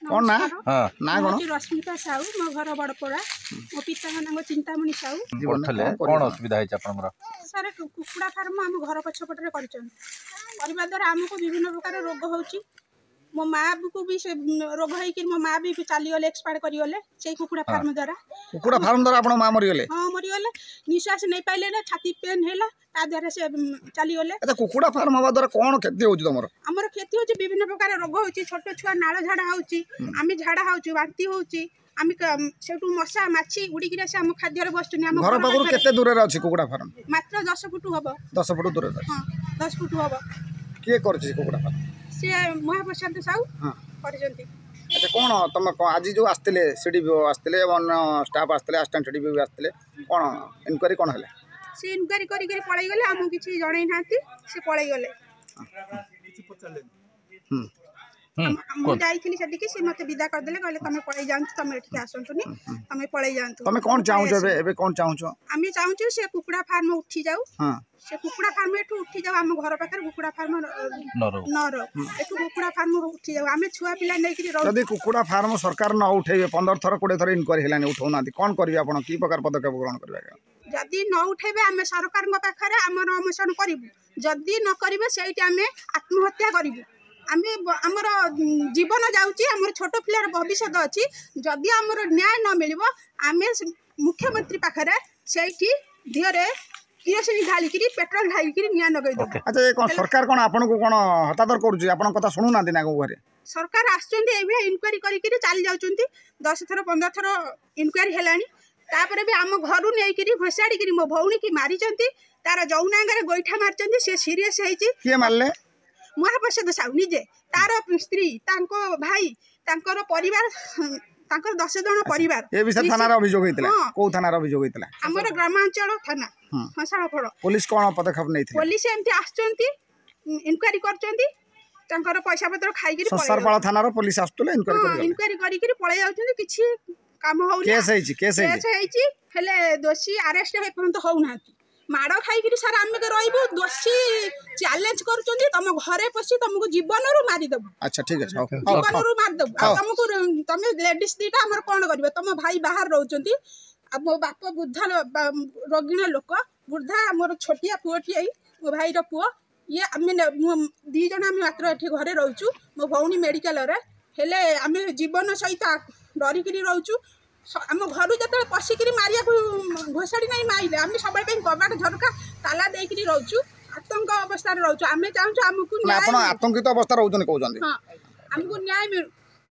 कौन ना ना कौन रश्मिता साहू मो घर बड़पड़ा मो पिता नाम चिंतामणि साहू कौन असुविधा है सर कुकुड़ा फार्म आम घर पछपटे करवा द्वारा आमको विभिन्न प्रकार रोग होची मो माँ को भी से रोग है मो माँ भी चलीगले एक्सपायर करगले से कुकुड़ा फार्म द्वारा आप माँ मरीगले हाँ मरीगले निश्वास नहीं पाइले ना छाती पेन है ता द्वारा से चलीगले कुकुड़ा फार्म हवा द्वारा कौन क्षति होची तुमर आमर क्षति होची विभिन्न प्रकार रोग होची छोट छुआ नाल झाड़ा होची आमे झाड़ा होची बांती होची आमे सेटू मशा माछी उड़ी गिरा से हम खाद्य रे बसुनी हम घर पाखरु केते दूर रे अछि कुकुड़ा फार्म मात्र 10 फुट हबो 10 फुट दूर रे हां 10 फुट हबो के करछि कुकुड़ा फार्म से महाप्रसाद साहू हां करजंती अच्छा कौन तुम आज जो आसते सीडीपी आसते स्टाफ आसते असिस्टेंट सीडीपी आसते कौन इनक्वारी कौन है से इनक्वारी करी पळाई गले हमहु किछि जणै नांती से पळाई गले मु जाइथिली सेठी से मते विदा कर देले कहले तमे पळाई जांत तमे एठी आसंतुनी तमे पळाई जांत तमे कोन चाहू एबे कोन चाहू आमी चाहू से कुकुड़ा फार्म उठी जाऊ हां से कुकुड़ा फार्म एठू उठी जाऊ हम घर पाकर कुकुड़ा फार्म नरो एठू कुकुड़ा फार्म उठी जाऊ आमे छुआ पिला नै कि यदि कुकुड़ा फार्म सरकार न उठेबे 15 थर 20 थर इनक्वारी हेलानी उठौ नांती कोन करबे आपण की प्रकार पदक्षेप ग्रहण करबे जदि न उठेबे आमे सरकार पाखरे हमर अमसन करिवु जदि न करिवे सेठी आमे आत्महत्या करिवु आमे हमर जीवन जाउची हमर छोट पिलार भविष्य अछि जदि हमर न्याय न मिलिबो आमे मुख्यमंत्री पाखरे सेठी धियरे किरोसिन ढाली किरी पेट्रोल ढाली किरी निया नगै दो अच्छा ए कोन सरकार कोन आपन को कोन हतादर करूची आपन कथा सुनु ना दिना को घरे सरकार आछुंती एबे इनक्वारी करी किरी चली जाउचुंती 10 थर 15 थर इनक्वारी हेलानी तापरे भी आम घर नै किरी घोसाडी किरी मो भौणी की मारी चंती तार जौनांगरे गोइठा मार चंती से सीरियस हेची के मारले महाप्रसाद साहू निजे तार स्त्री तांको भाई तांकर परिवार तांकर 10 जन परिवार ए विषय थाना रे अभियोग हेतला को थाना रे अभियोग हेतला हमर ग्रामांचल थाना हसाळ फळ पुलिस कोन पदक्षेप नैथि पुलिस एमती आछचंती इनक्वारी करचंती तांकर पैसा पत्र खाइ किरी सरपाल थाना रे पुलिस आस्तले इनक्वारी करी किरी पळै जाउचंती किछि काम होउनी केस हेछि हेले दोषी अरेस्ट हे परंत होउनाती माड़ खाई सर आम रही दोषी चैलेंज करुँच तुम घरे पशि तुमको जीवन रू मारिदेबू अच्छा ठीक है जीवन रू मारिदेबू तुमको तुम लेडीज दीटा आम कौन कर तुम भाई बाहर रोच मो बाप वृद्धा रोगिण लोक वृद्धा मोर छोटिया पुओटी मो भाई पुओ ये आम दी जन आम मात्र ये घरे रोचु मो भौणी मेडिकल हेले आम जीवन सहित डरिक रोचु आम घर जो पशिकी मारिया घोषाड़ी नहीं मारे आम सब कबाट झरका ताला देकर रोचु आतंक अवस्था रोचु आम चाहूँ आमको आतंकित अवस्था रोचन कहते हाँ आमको न्याय मिलू।